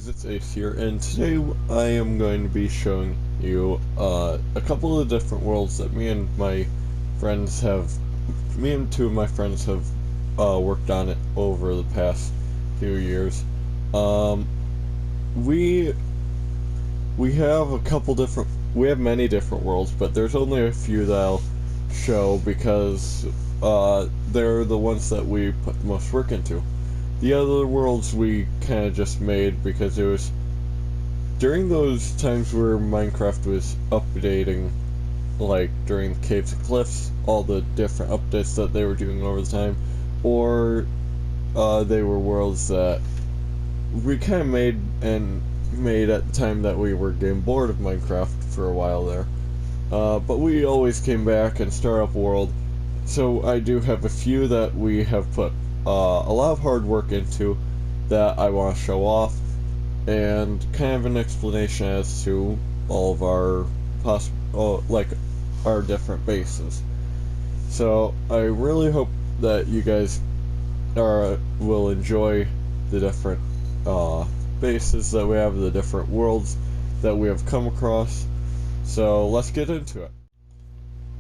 guys, it's Ace here, and today I am going to be showing you a couple of different worlds that me and two of my friends have worked on it over the past few years. We we have many different worlds, but there's only a few that I'll show because they're the ones that we put the most work into. The other worlds we kind of just made because it was during those times where Minecraft was updating, like during Caves and Cliffs, all the different updates that they were doing over the time, or they were worlds that we kind of made at the time that we were getting bored of Minecraft for a while there. But we always came back and start up a world, so I do have a few that we have put a lot of hard work into that I want to show off, and kind of an explanation as to all of our our different bases. So I really hope that you guys will enjoy the different bases that we have, the different worlds that we have come across. So let's get into it.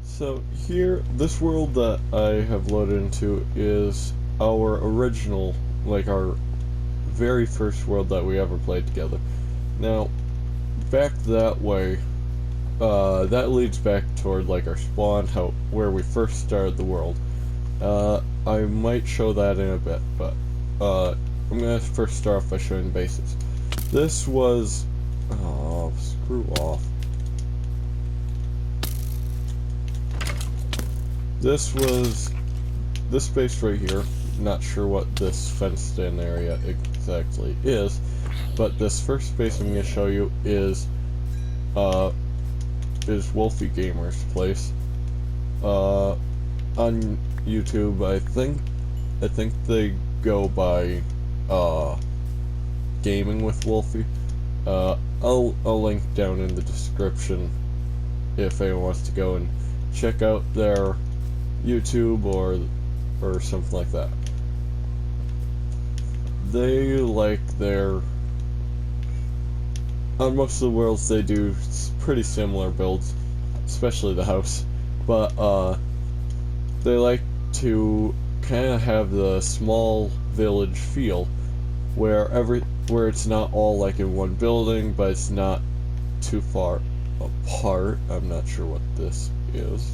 So here, this world that I have loaded into is our original, our very first world that we ever played together. Now, back that way, that leads back toward our spawn, where we first started the world. I might show that in a bit, but I'm gonna first start off by showing the bases. This was, oh, screw off. This was this base right here. Not sure what this fenced-in area exactly is, but this first base I'm going to show you is Wolfie Gamer's place. On YouTube, I think they go by Gaming with Wolfie. I'll link down in the description if anyone wants to go and check out their YouTube or something like that. They on most of the worlds they do pretty similar builds, especially the house, but they like to kind of have the small village feel where it's not all in one building, but it's not too far apart. I'm not sure what this is,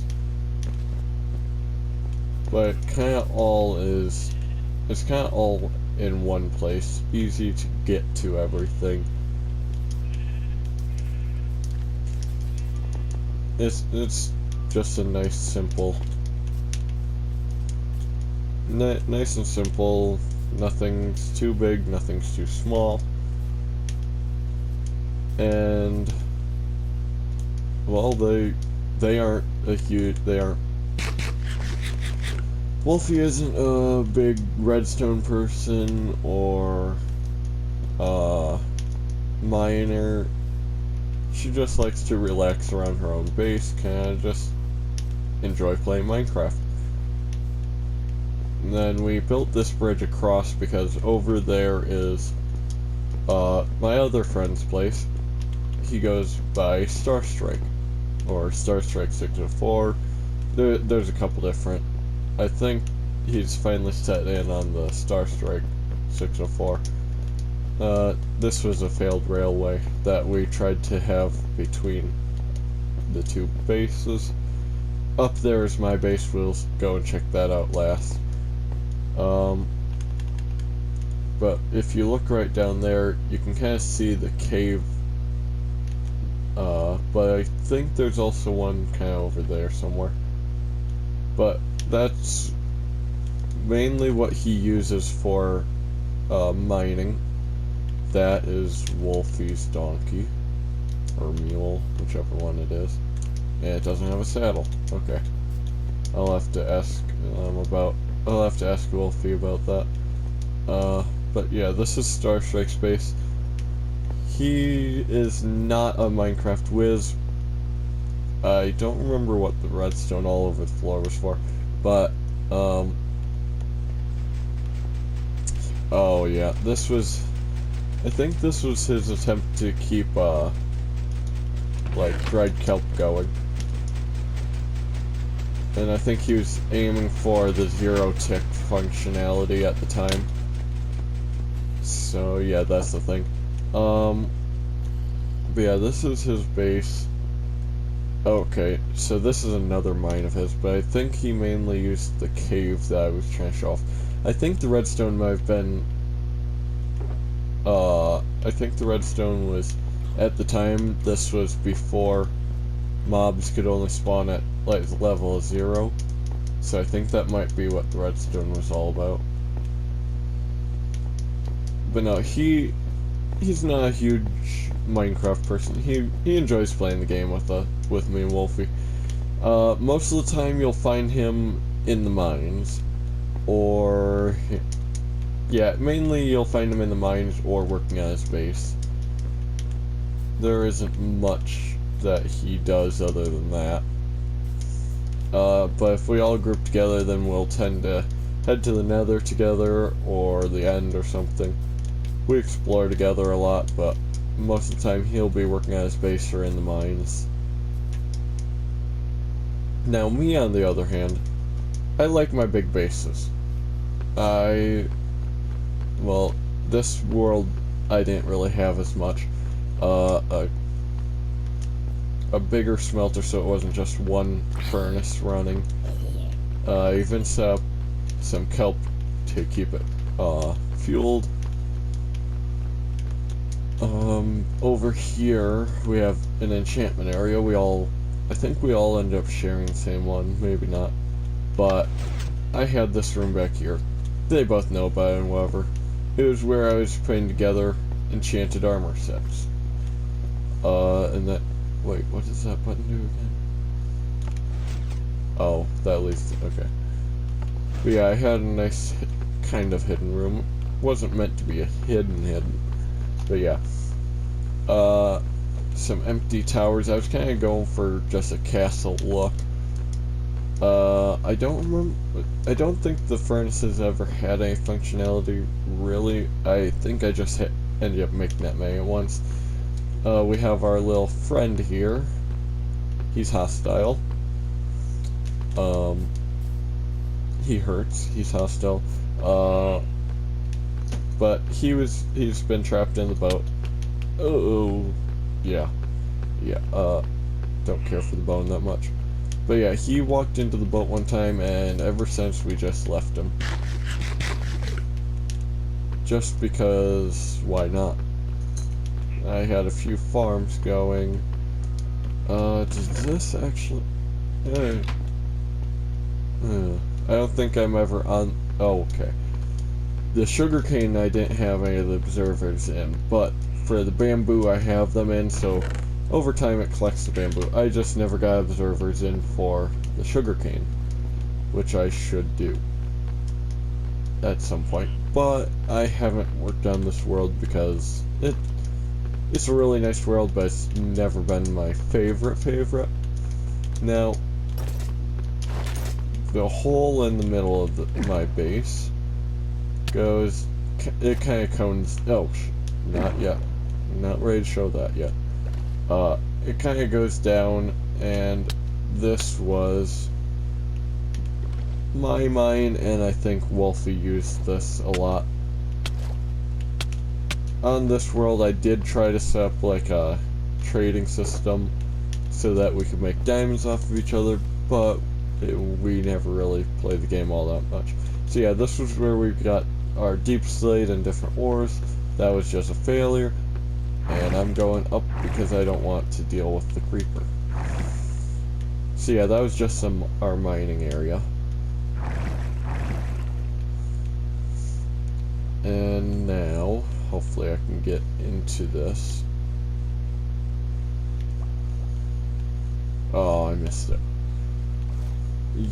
but it's kind of all in one place, easy to get to everything. It's just a nice and simple. Nothing's too big, nothing's too small, and well, they aren't Wolfie isn't a big redstone person or miner. She just likes to relax around her own base, kind of just enjoy playing Minecraft. And then we built this bridge across because over there is my other friend's place. He goes by Starstrike, or Starstrike 604. There's a couple different. I think he's finally set in on the Starstrike 604. This was a failed railway that we tried to have between the two bases. Up there is my base. We'll go and check that out last. But if you look right down there, you can kind of see the cave. But I think there's also one kind of over there somewhere. But that's mainly what he uses for mining. That is Wolfie's donkey, or mule, whichever one it is. And it doesn't have a saddle. Okay. I'll have to ask Wolfie about that. But yeah, this is Starstrike's base. He is not a Minecraft whiz. I don't remember what the redstone all over the floor was for, but oh yeah, this was I think this was his attempt to keep, like, dried kelp going. And I think he was aiming for the zero tick functionality at the time. So, yeah, that's the thing. But yeah, this is his base. Okay, so this is another mine of his, but I think he mainly used the cave that I was trying to show off. I think the redstone might have been, I think the redstone was, at the time, this was before mobs could only spawn at, like, level 0. So I think that might be what the redstone was all about. But no, he's not a huge Minecraft person. He enjoys playing the game with me and Wolfie. Most of the time you'll find him in the mines, or yeah, mainly you'll find him in the mines or working on his base. There isn't much that he does other than that. But if we all group together, then we'll tend to head to the Nether together or the End or something. We explore together a lot, but most of the time he'll be working on his base or in the mines. Now me, on the other hand, I like my big bases. Well, this world I didn't really have as much. A bigger smelter so it wasn't just one furnace running. I even set up some kelp to keep it fueled. Over here we have an enchantment area. I think we all ended up sharing the same one, maybe not. But I had this room back here. They both know about it and whatever. It was where I was putting together enchanted armor sets. And that, wait, what does that button do again? Oh, that leads to, okay. But yeah, I had a nice kind of hidden room. It wasn't meant to be a hidden. But yeah. Some empty towers. I was kind of going for just a castle look. I don't think the furnaces ever had any functionality, really. I think I just ended up making that many at once. We have our little friend here. He's hostile. He hurts. He's hostile. But he's been trapped in the boat. Oh, yeah. Don't care for the bone that much. But yeah, he walked into the boat one time, and ever since we just left him. Just because, why not? I had a few farms going. Does this actually... I don't think I'm ever on... Oh, okay. The sugarcane I didn't have any of the observers in, but for the bamboo I have them in, so over time it collects the bamboo. I just never got observers in for the sugarcane, which I should do at some point. But I haven't worked on this world because it's a really nice world, but it's never been my favorite. Now, the hole in the middle of my base goes, it kind of cones, oh, not yet, not ready to show that yet. It kind of goes down, and this was my mine, and I think Wolfie used this a lot. On this world, I did try to set up like a trading system so that we could make diamonds off of each other, but we never really played the game all that much. So yeah, this was where we got our deep slate and different ores. That was just a failure, and I'm going up because I don't want to deal with the creeper. So yeah, that was just our mining area. And now, hopefully I can get into this. Oh, I missed it.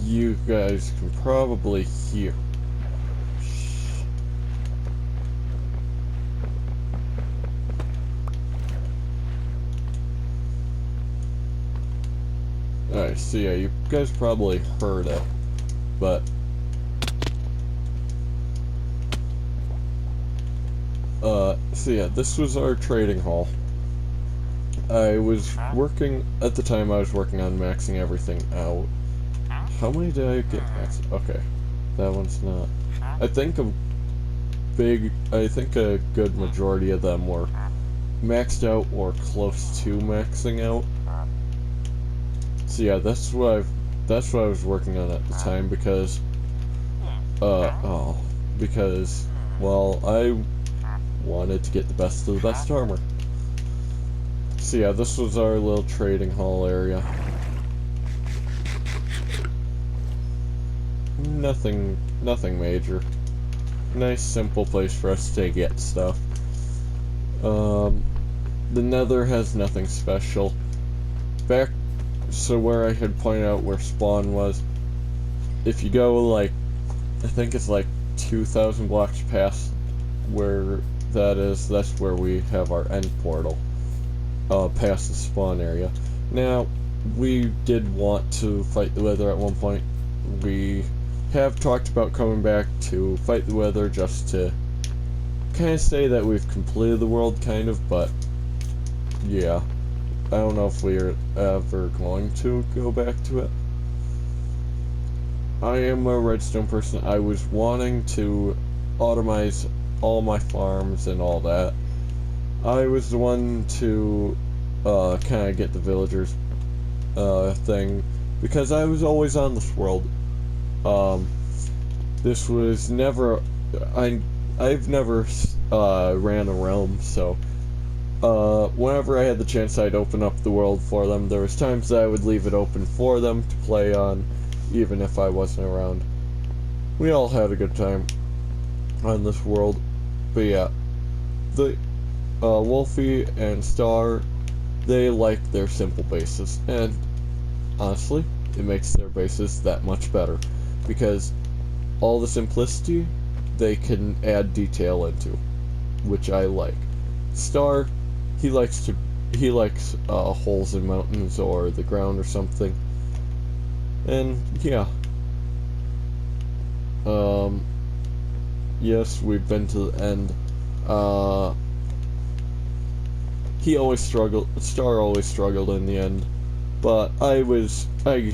You guys can probably hear. Alright, so yeah, you guys probably heard it, but So yeah, this was our trading hall. I was working, at the time I was working on maxing everything out. How many did I get maxed? Okay, that one's not. I think I think a good majority of them were maxed out or close to maxing out. So yeah, that's what I was working on at the time because, well, I wanted to get the best of the best armor. So yeah, this was our little trading hall area. Nothing major. Nice, simple place for us to get stuff. The Nether has nothing special. So where I had pointed out where spawn was, if you go like, I think it's like 2,000 blocks past where that is, that's where we have our end portal, past the spawn area. Now, we did want to fight the Wither at one point. We have talked about coming back to fight the Wither just to kind of say that we've completed the world, kind of, but yeah. I don't know if we're ever going to go back to it. I am a redstone person. I was wanting to automize all my farms and all that. I was the one to kind of get the villagers thing because I was always on this world. This was never I've never ran a realm, so whenever I had the chance, I'd open up the world for them. There was times that I would leave it open for them to play on, even if I wasn't around. We all had a good time on this world. But yeah, the Wolfie and Star, they like their simple bases, and honestly, it makes their bases that much better because all the simplicity they can add detail into, which I like. Star, he likes holes in mountains or the ground or something. And yeah. Yes, we've been to the end. Star always struggled in the end. But I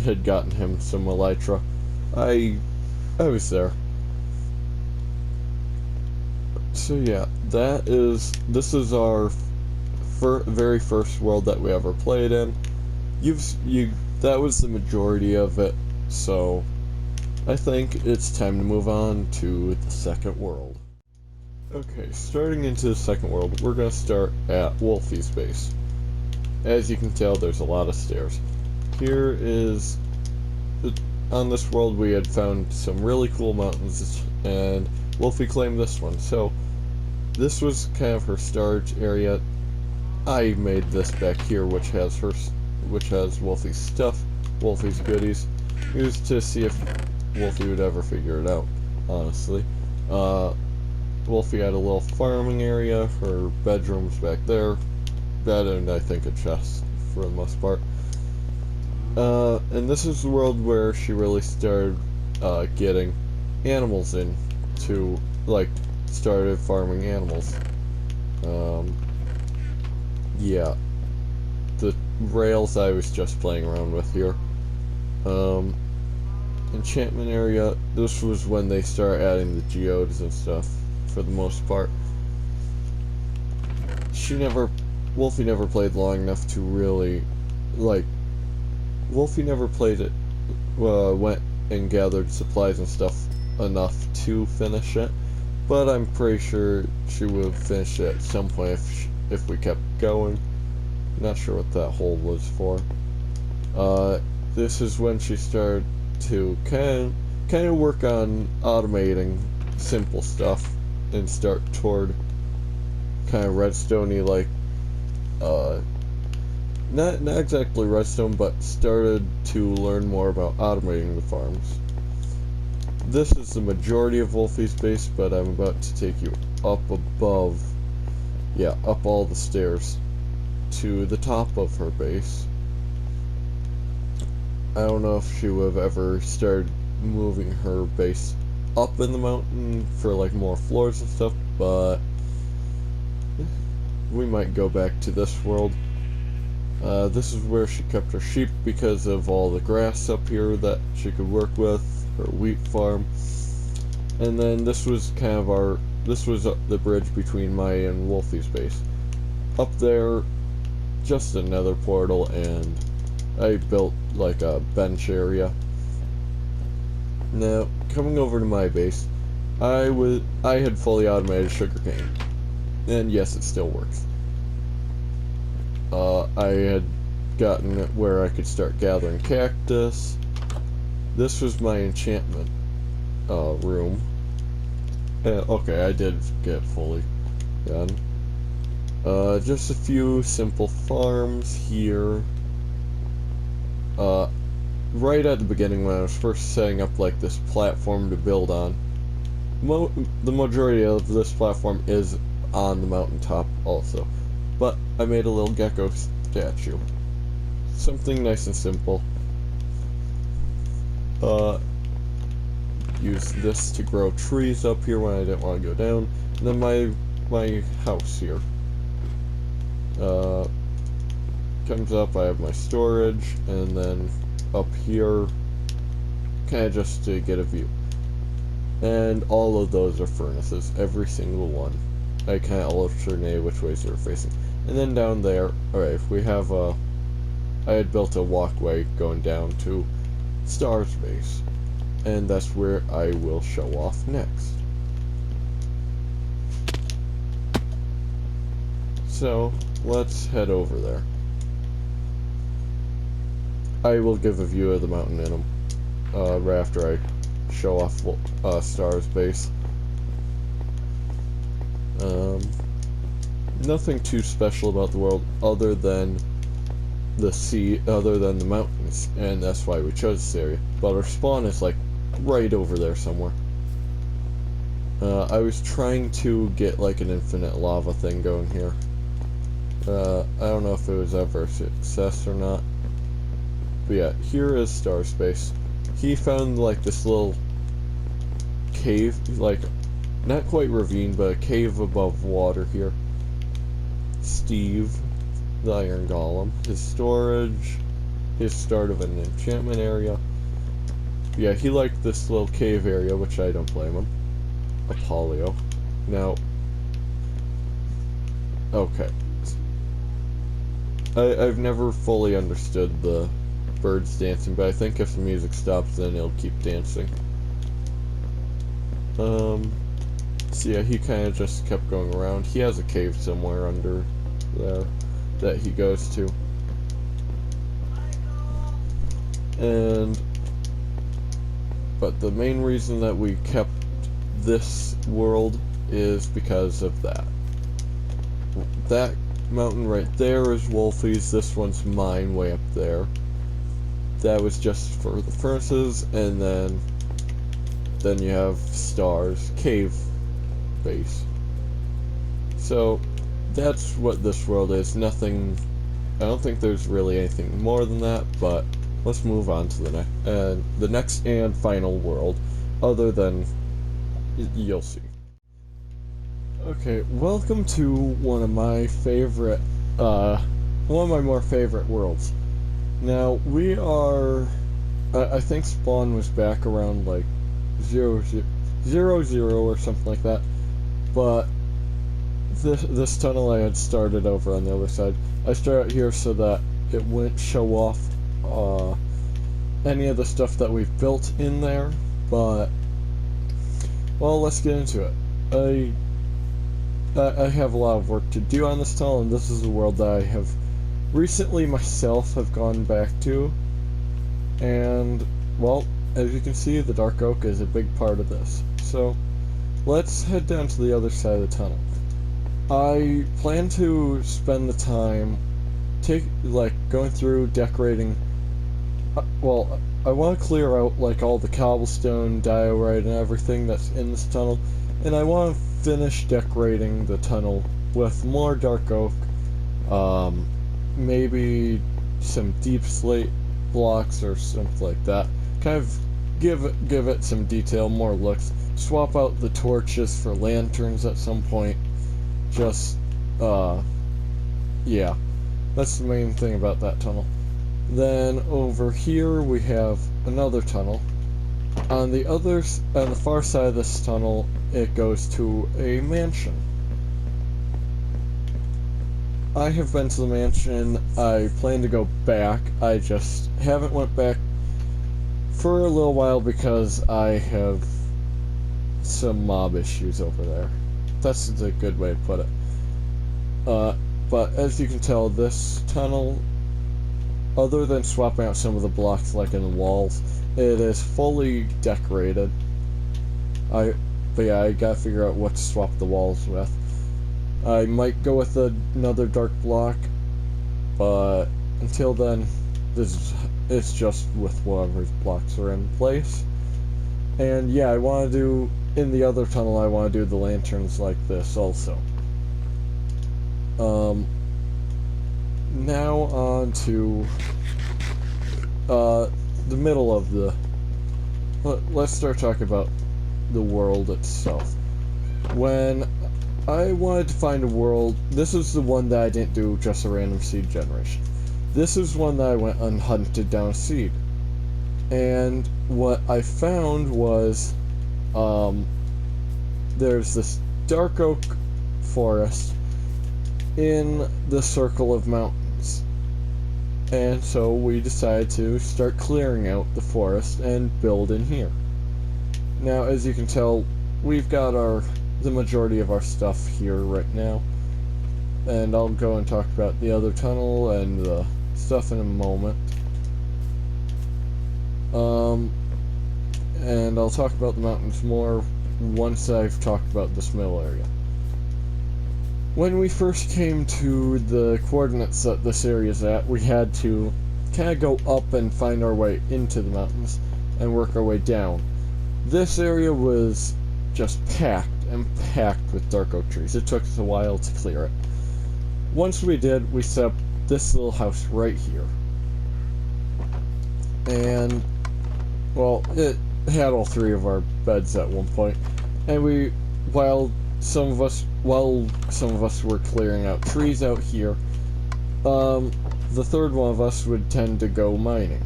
had gotten him some elytra. I was there. So yeah, this is our very first world that we ever played in. That was the majority of it, so I think it's time to move on to the second world. Okay, starting into the second world, we're gonna start at Wolfie's base. As you can tell, there's a lot of stairs. Here is, on this world we had found some really cool mountains, and Wolfie claimed this one, so this was kind of her storage area. I made this back here, which has Wolfie's stuff, Wolfie's goodies, used to see if Wolfie would ever figure it out, honestly. Wolfie had a little farming area, her bedroom's back there, that and I think a chest for the most part. And this is the world where she really started getting animals in to, like, started farming animals. Yeah. The rails I was just playing around with here. Enchantment area, this was when they started adding the geodes and stuff, for the most part. Wolfie never played long enough to really, like, Wolfie never played it, went and gathered supplies and stuff enough to finish it, but I'm pretty sure she would have finished it at some point if we kept going. Not sure what that hole was for. This is when she started to kind of work on automating simple stuff and start toward kind of redstone-y, like, not exactly redstone, but started to learn more about automating the farms. This is the majority of Wolfie's base, but I'm about to take you up above, yeah, up all the stairs to the top of her base. I don't know if she would have ever started moving her base up in the mountain for like more floors and stuff, but we might go back to this world. This is where she kept her sheep because of all the grass up here that she could work with, her wheat farm. And then this was kind of this was the bridge between my and Wolfie's base. Up there, just another portal, and I built like a bench area. Now, coming over to my base, I had fully automated sugarcane. And yes, it still works. I had gotten it where I could start gathering cactus. This was my enchantment room. Okay, I did get fully done. Just a few simple farms here. Right at the beginning when I was first setting up like this platform to build on, the majority of this platform is on the mountaintop also. But I made a little gecko statue. Something nice and simple. Use this to grow trees up here when I didn't want to go down. And then my house here. Comes up, I have my storage, and then up here, kind of just to get a view. And all of those are furnaces, every single one. I kind of alternate which ways they're facing. And then down there, alright, we have I had built a walkway going down to Star's base. And that's where I will show off next. So, let's head over there. I will give a view of the mountain in them right after I show off Star's base. Nothing too special about the world other than the sea, other than the mountains, and that's why we chose this area. But our spawn is like right over there somewhere. I was trying to get like an infinite lava thing going here. I don't know if it was ever a success or not. But yeah, here is Star's base. He found like this little cave, like not quite ravine, but a cave above water here. Steve, the iron golem, his storage, his start of an enchantment area. Yeah, he liked this little cave area, which I don't blame him. Apollio. Now, okay. I've never fully understood the birds dancing, but I think if the music stops, then it'll keep dancing. So yeah, he kind of just kept going around. He has a cave somewhere under there that he goes to. But the main reason that we kept this world is because of that. That mountain right there is Wolfie's, this one's mine way up there. That was just for the furnaces, and then you have Star's cave base. So that's what this world is. Nothing, I don't think there's really anything more than that, but let's move on to the next and final world, other than you'll see. Okay, welcome to one of my more favorite worlds. Now, we are, I think spawn was back around like 0, 0 or something like that, but this tunnel I had started over on the other side. I started here so that it wouldn't show off any of the stuff that we've built in there, but, well, let's get into it. I have a lot of work to do on this tunnel, and this is a world that I have recently myself have gone back to, and, well, as you can see, the dark oak is a big part of this. So, let's head down to the other side of the tunnel. I plan to spend the time going through decorating. Well, I want to clear out like all the cobblestone, diorite, and everything that's in this tunnel, and I want to finish decorating the tunnel with more dark oak, maybe some deep slate blocks or something like that. Kind of give it some detail, more looks. Swap out the torches for lanterns at some point. Just yeah, that's the main thing about that tunnel. Then over here we have another tunnel. On the far side of this tunnel, it goes to a mansion. I have been to the mansion. I plan to go back. I just haven't went back for a little while because I have some mob issues over there. That's a good way to put it. But as you can tell, this tunnel, other than swapping out some of the blocks like in the walls, it is fully decorated. But yeah, I gotta figure out what to swap the walls with. I might go with another dark block, but until then, it's just with whatever blocks are in place. And yeah, I want to do, in the other tunnel, I want to do the lanterns like this also. Now on to the middle of the... Let's start talking about the world itself. When I wanted to find a world, this is the one that I didn't do just a random seed generation. This is one that I went and hunted down a seed. And what I found was, there's this dark oak forest in the circle of mountains. And so we decided to start clearing out the forest and build in here. Now, as you can tell, we've got the majority of our stuff here right now. And I'll go and talk about the other tunnel and the stuff in a moment. And I'll talk about the mountains more once I've talked about this middle area. When we first came to the coordinates that this area is at, we had to kind of go up and find our way into the mountains and work our way down. This area was just packed with dark oak trees. It took us a while to clear it. Once we did, we set up this little house right here. And, well, it had all three of our beds at one point. And while some of us were clearing out trees out here, the third one of us would tend to go mining.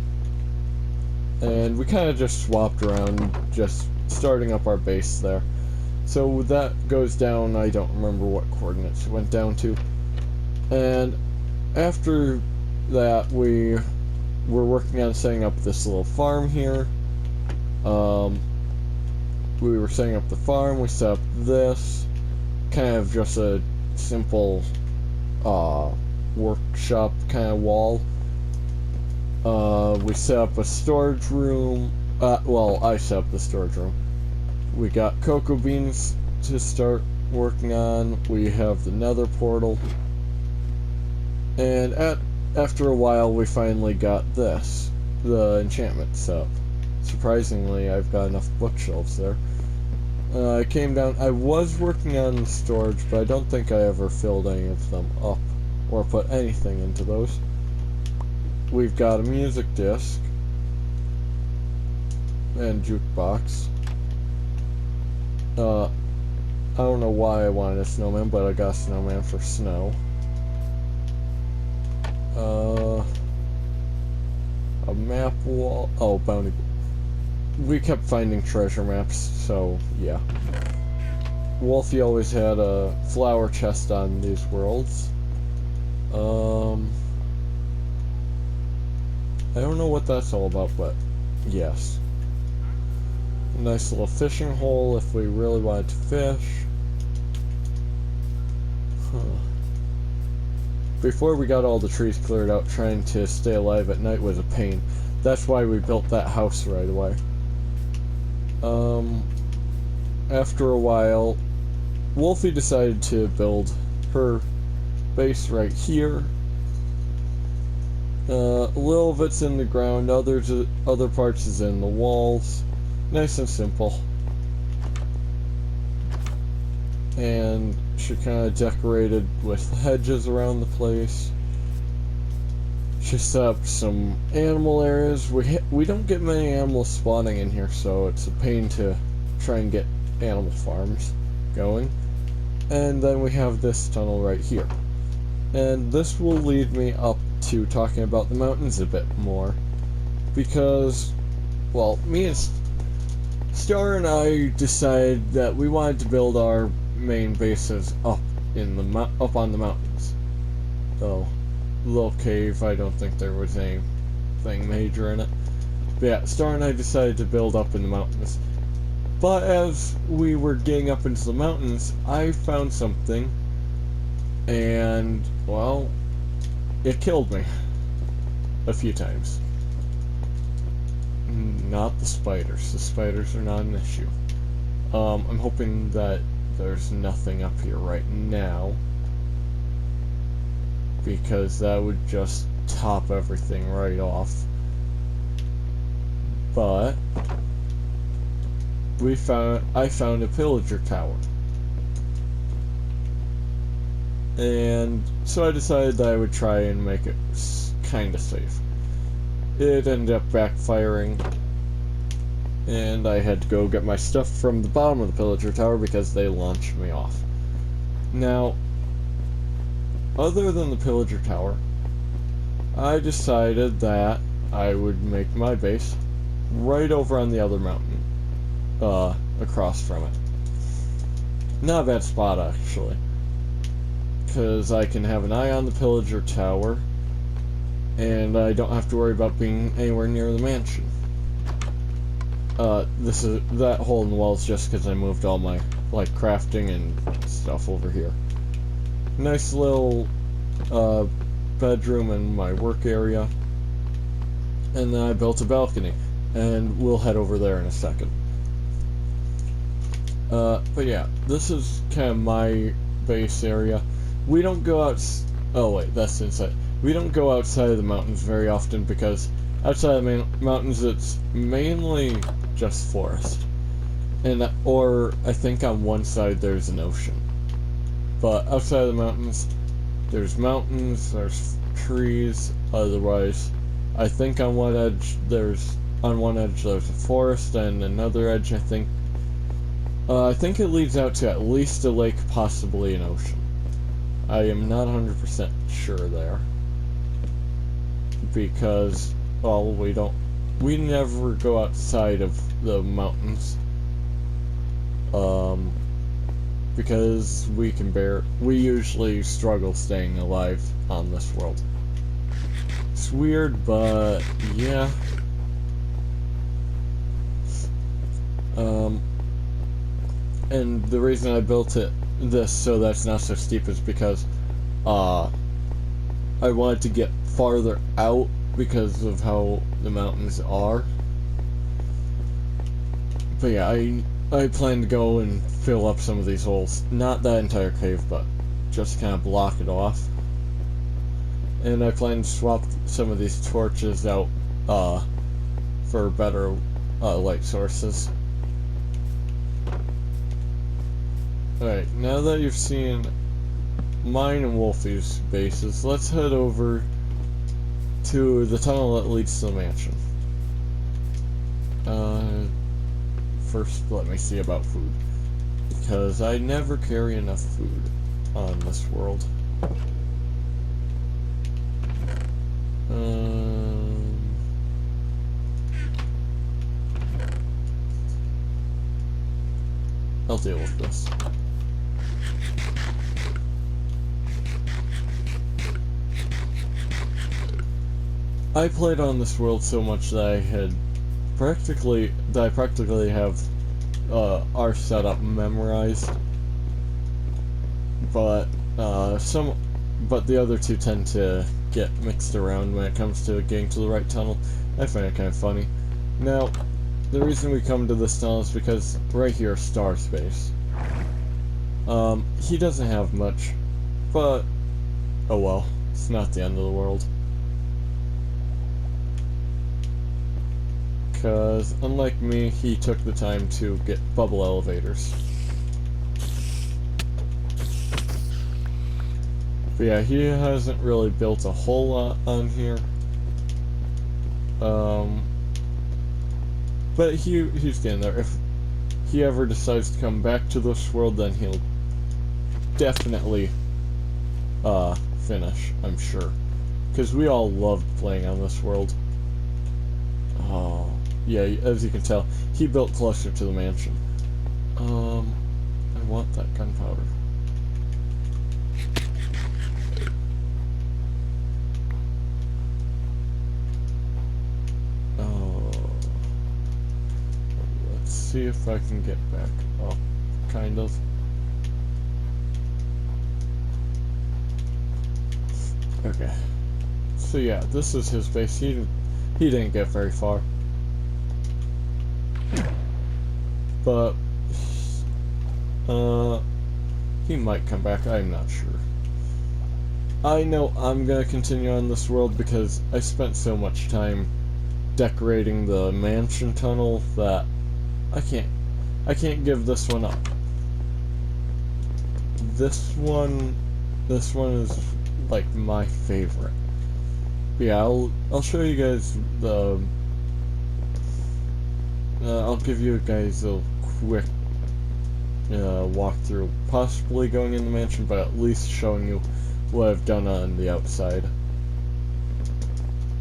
And we kind of just swapped around, just starting up our base there. So that goes down, I don't remember what coordinates it went down to. And after that, we were working on setting up this little farm here. We were setting up the farm, we set up this, kind of just a simple workshop kind of wall. We set up a storage room. Well, I set up the storage room. We got cocoa beans to start working on. We have the nether portal. And after a while, we finally got this, the enchantment set up. Surprisingly, I've got enough bookshelves there. I came down, I was working on storage, but I don't think I ever filled any of them up, or put anything into those. We've got a music disc, and jukebox. I don't know why I wanted a snowman, but I got a snowman for snow. A map wall, oh, bounty. We kept finding treasure maps, so yeah. Wolfie always had a flower chest on these worlds. I don't know what that's all about, but yes. A nice little fishing hole if we really wanted to fish. Before we got all the trees cleared out, trying to stay alive at night was a pain. That's why we built that house right away. After a while, Wolfie decided to build her base right here. A little of it's in the ground, other parts is in the walls. Nice and simple. And she kind of decorated with hedges around the place. She set up some animal areas. We don't get many animals spawning in here, so it's a pain to try and get animal farms going. And then we have this tunnel right here. And this will lead me up to talking about the mountains a bit more. Because, well, me and Star and I decided that we wanted to build our main bases up up on the mountains. Though, little cave, I don't think there was anything major in it. But yeah, Star and I decided to build up in the mountains. But as we were getting up into the mountains, I found something, and, well, it killed me a few times. Not the spiders. The spiders are not an issue. I'm hoping that there's nothing up here right now, because that would just top everything right off. But I found a pillager tower. And so I decided that I would try and make it kinda safe. It ended up backfiring, and I had to go get my stuff from the bottom of the pillager tower because they launched me off. Now, other than the pillager tower, I decided that I would make my base right over on the other mountain, across from it. Not a bad spot, actually, because I can have an eye on the pillager tower, and I don't have to worry about being anywhere near the mansion. That hole in the wall is just because I moved all my, crafting and stuff over here. Nice little, bedroom in my work area. And then I built a balcony, and we'll head over there in a second. But yeah, this is kind of my base area. We don't go out... Oh wait, that's inside. We don't go outside of the mountains very often because outside of the mountains it's mainly just forest. Or I think on one side there's an ocean. But outside of the mountains, there's trees, otherwise I think on one edge there's a forest, and another edge I think it leads out to at least a lake, possibly an ocean. I am not 100% sure there. Because, well, we never go outside of the mountains. Because we usually struggle staying alive on this world. It's weird, but yeah. And the reason I built this so that's not so steep is because I wanted to get farther out because of how the mountains are. But yeah, I plan to go and fill up some of these holes. Not that entire cave, but just kind of block it off. And I plan to swap some of these torches out for better light sources. Alright, now that you've seen mine and Wolfie's bases, let's head over to the tunnel that leads to the mansion. First, let me see about food, because I never carry enough food on this world. I'll deal with this. I played on this world so much that I practically have our setup memorized, but the other two tend to get mixed around when it comes to getting to the right tunnel. I find it kind of funny. Now, the reason we come to this tunnel is because right here, Star Space. He doesn't have much, but oh well, it's not the end of the world. Because, unlike me, he took the time to get bubble elevators. But yeah, he hasn't really built a whole lot on here. But he's getting there. If he ever decides to come back to this world, then he'll definitely finish, I'm sure. Because we all loved playing on this world. Oh, yeah, as you can tell, he built closer to the mansion. I want that gunpowder. Oh, let's see if I can get back up, kind of. Okay. So yeah, this is his base. He didn't get very far. But he might come back, I'm not sure. I know I'm gonna continue on this world because I spent so much time decorating the mansion tunnel that I can't give this one up. This one is like my favorite. But yeah, I'll show you guys the I'll give you guys a quick walkthrough, possibly going in the mansion, but at least showing you what I've done on the outside.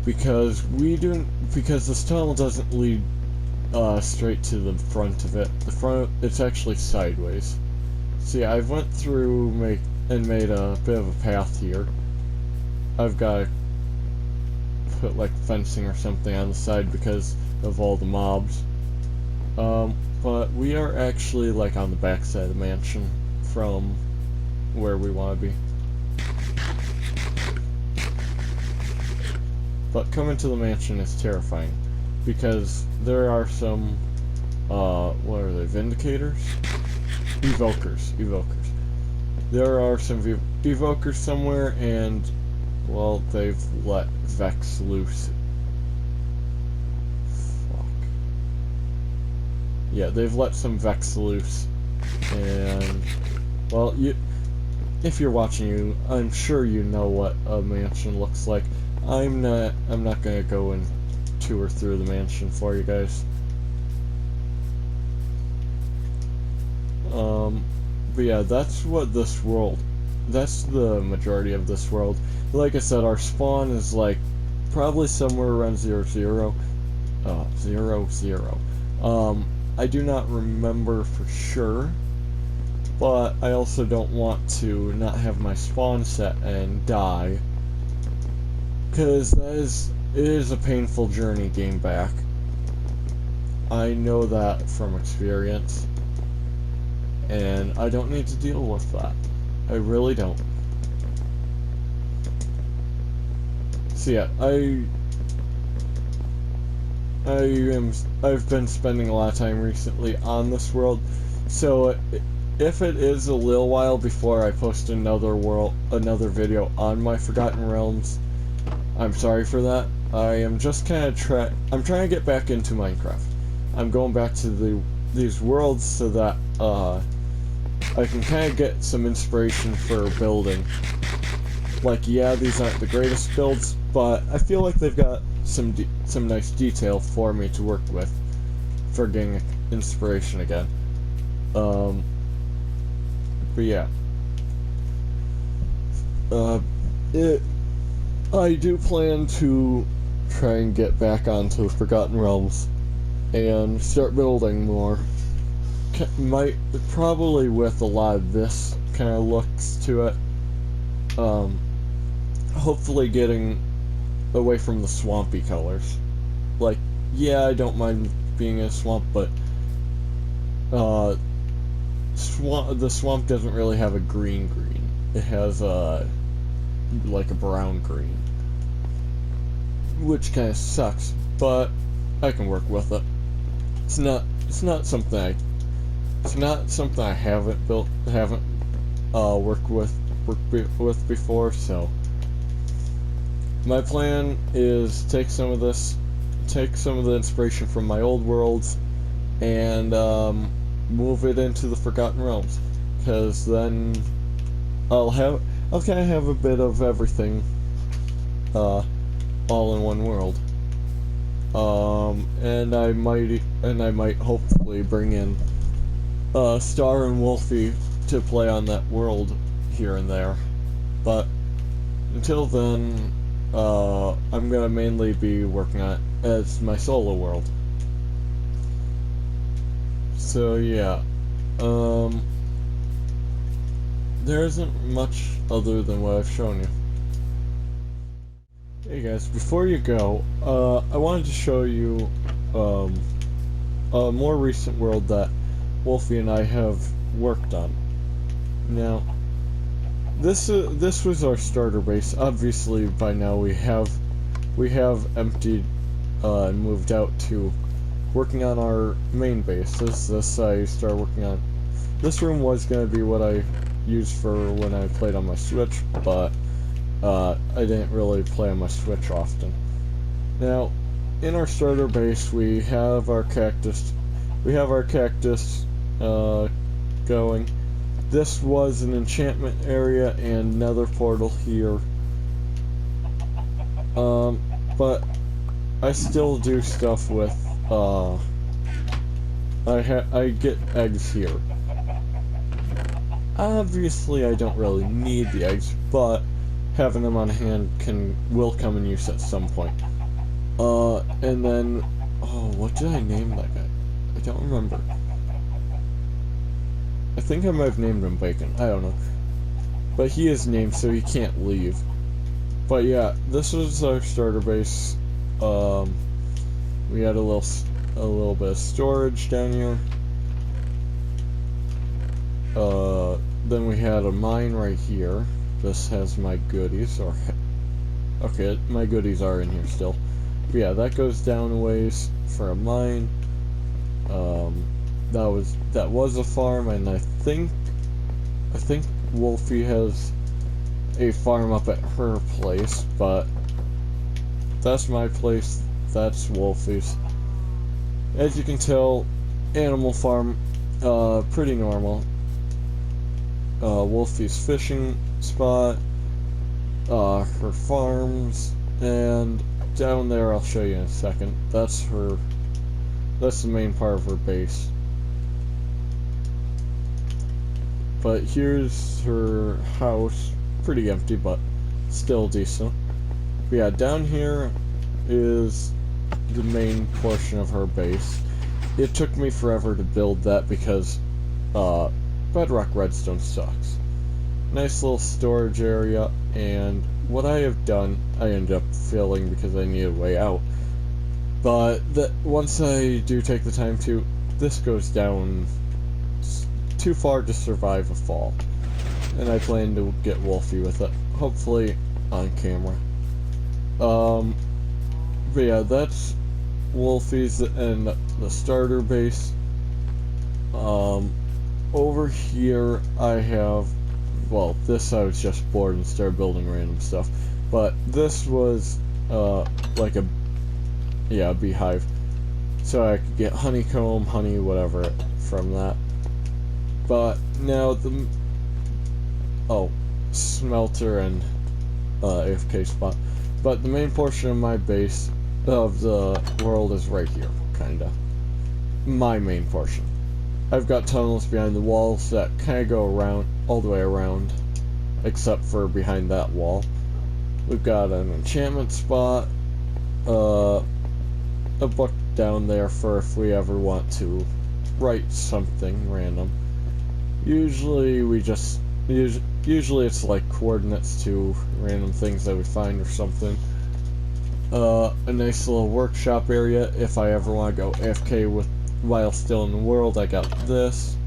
Because this tunnel doesn't lead straight to the front of it. It's actually sideways. See, I went through and made a bit of a path here. I've got to put like fencing or something on the side because of all the mobs. But we are actually like on the back side of the mansion from where we want to be. But coming to the mansion is terrifying because there are some what are they, Vindicators? Evokers. There are some evokers somewhere, and well, they've let Vex loose. Fuck. Yeah, they've let some Vex loose, and well, if you're watching, I'm sure you know what a mansion looks like. I'm not gonna go and tour through the mansion for you guys. But yeah, that's the majority of this world. Like I said, our spawn is like probably somewhere around 00. I do not remember for sure, but I also don't want to not have my spawn set and die, because it is a painful journey getting back. I know that from experience, and I don't need to deal with that. I really don't. So yeah, I've been spending a lot of time recently on this world, so if it is a little while before I post another video on my Forgotten Realms, I'm sorry for that. I am just kind of I'm trying to get back into Minecraft. I'm going back to these worlds so that I can kind of get some inspiration for building. Like, yeah, these aren't the greatest builds, but I feel like they've got some nice detail for me to work with for getting inspiration again. But yeah. I do plan to try and get back onto Forgotten Realms and start building more. Probably with a lot of this kind of looks to it. Hopefully getting away from the swampy colors. Like, yeah, I don't mind being in a swamp, but the swamp doesn't really have a green. It has like a brown green, which kind of sucks, but I can work with it. It's not something I haven't worked with before. So my plan is take some of the inspiration from my old worlds and move it into the Forgotten Realms, because then I'll kind of have a bit of everything all in one world. And I might hopefully bring in Star and Wolfie to play on that world here and there. But until then, I'm gonna mainly be working on it as my solo world. So yeah, there isn't much other than what I've shown you. Hey guys, before you go, I wanted to show you a more recent world that Wolfie and I have worked on. Now, this was our starter base. Obviously, by now we have emptied and moved out to working on our main base. This I started working on. This room was gonna be what I used for when I played on my Switch, but I didn't really play on my Switch often. Now, in our starter base, we have our cactus. We have our cactus going. This was an enchantment area and nether portal here. But I still do stuff with, I get eggs here. Obviously, I don't really need the eggs, but having them on hand will come in use at some point. And then, oh, what did I name that guy? I don't remember. I think I might have named him Bacon. I don't know. But he is named, so he can't leave. But yeah, this was our starter base. We had a little bit of storage down here. Then we had a mine right here. This has my goodies, or okay, my goodies are in here still. But yeah, that goes down a ways for a mine. That was a farm, and I think Wolfie has a farm up at her place, but that's my place. That's Wolfie's. As you can tell, Animal Farm, pretty normal. Wolfie's fishing spot, her farms, and down there I'll show you in a second. That's the main part of her base. But here's her house, pretty empty, but still decent. But yeah, down here is the main portion of her base. It took me forever to build that because, bedrock redstone sucks. Nice little storage area, and what I have done, I ended up filling because I need a way out. But once I do take the time to, this goes down too far to survive a fall. And I plan to get Wolfie with it, hopefully on camera. But yeah, that's Wolfie's and the starter base. Over here I have, well, this I was just bored and started building random stuff. But this was, like a beehive. So I could get honeycomb, honey, whatever from that. But now smelter and AFK spot. But the main portion of my base of the world is right here, kinda. My main portion. I've got tunnels behind the walls that kinda go around, all the way around, except for behind that wall. We've got an enchantment spot, a book down there for if we ever want to write something random. Usually it's like coordinates to random things that we find or something. A nice little workshop area if I ever want to go AFK while still in the world. I got this.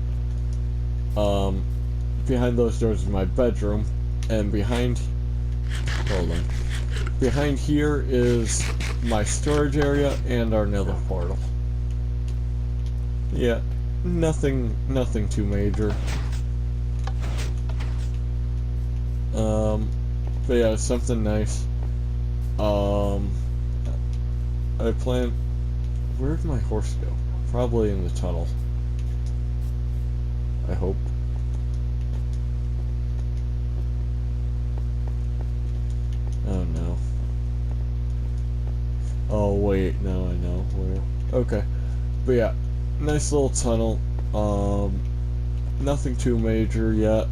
Behind those doors is my bedroom, and behind here is my storage area and our nether portal. Yeah, nothing too major. But yeah, it's something nice. I plan. Where'd my horse go? Probably in the tunnel. I hope. Oh no. Oh wait, no, I know where. Okay, but yeah, nice little tunnel. Nothing too major yet.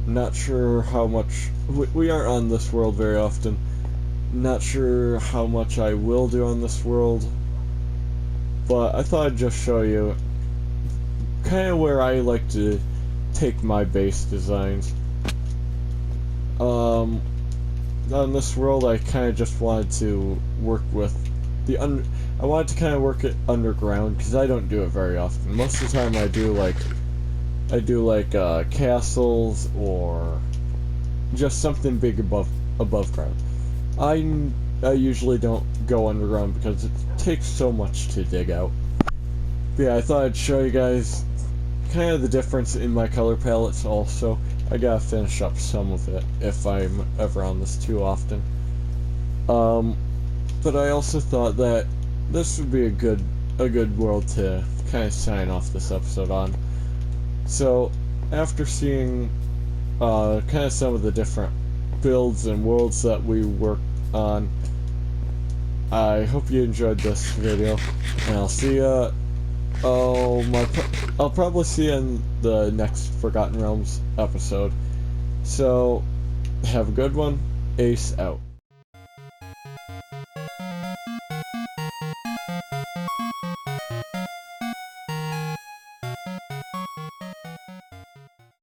Not sure how much... We aren't on this world very often. Not sure how much I will do on this world. But I thought I'd just show you kind of where I like to take my base designs. On this world, I kind of just wanted to work with I wanted to kind of work it underground because I don't do it very often. Most of the time, I do like castles or just something big above ground. I usually don't go underground because it takes so much to dig out. But yeah, I thought I'd show you guys kind of the difference in my color palettes also. I gotta finish up some of it if I'm ever on this too often. But I also thought that this would be a good world to kind of sign off this episode on. So, after seeing kind of some of the different builds and worlds that we worked on, I hope you enjoyed this video, and I'll see ya. I'll probably see you in the next Forgotten Realms episode. So, have a good one. Ace out.